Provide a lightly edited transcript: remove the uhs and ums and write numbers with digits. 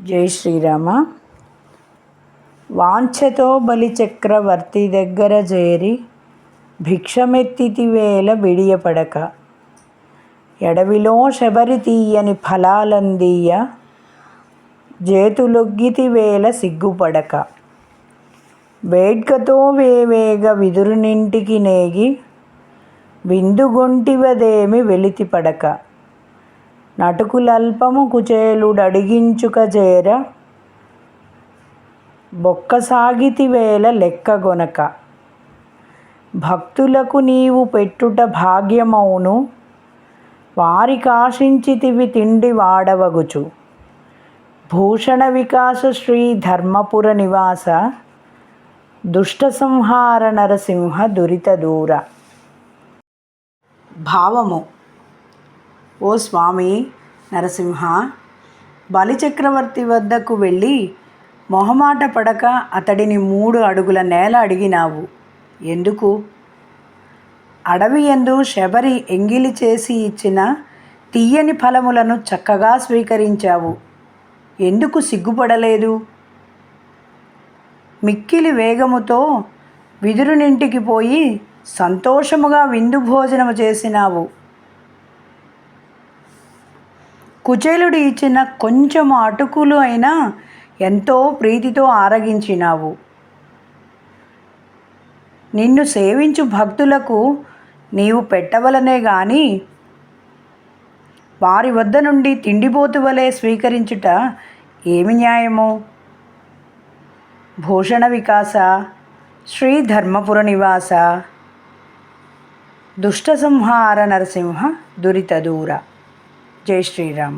జై శ్రీరామ. వాంఛతో బలిచక్రవర్తి దగ్గర చేరి భిక్షమెత్తితివేళ బిడియపడక, ఎడవిలో శబరి తీయని ఫలాలందియ జేతులొగ్గితివేళ సిగ్గుపడక, వేడ్కతో వేవేగ విదురునింటికి నేగి విందుగొంటివదేమి వెలితిపడక, నటుకులల్పము కుచేలుడడిగించుక చేర బొక్కసాగితివేళ లెక్కగొనక, భక్తులకు నీవు పెట్టుట భాగ్యమౌను వారికాశించితివి తిండి వాడవగుచు, భూషణ వికాస శ్రీ ధర్మపుర నివాస దుష్ట సంహార నరసింహ దురిత దూర. భావము: ఓ స్వామి నరసింహ, బలిచక్రవర్తి వద్దకు వెళ్ళి మొహమాట పడక అతడిని 3 అడుగుల నేల అడిగినావు. ఎందుకు? అడవియందు శబరి ఎంగిలి చేసి ఇచ్చిన తీయని ఫలములను చక్కగా స్వీకరించావు. ఎందుకు సిగ్గుపడలేదు? మిక్కిలి వేగముతో విదురునింటికి పోయి సంతోషముగా విందు భోజనము చేసినావు. కుచేలుడు ఇచ్చిన కొంచెము అటుకులు అయినా ఎంతో ప్రీతితో ఆరగించినావు. నిన్ను సేవించు భక్తులకు నీవు పెట్టవలనే గాని వారి వద్ద నుండి తిండిపోతువలే స్వీకరించుట ఏమి న్యాయము? భూషణ వికాస శ్రీ ధర్మపుర నివాస దుష్ట సంహార నరసింహ దురిత దూర. జై శ్రీరామ.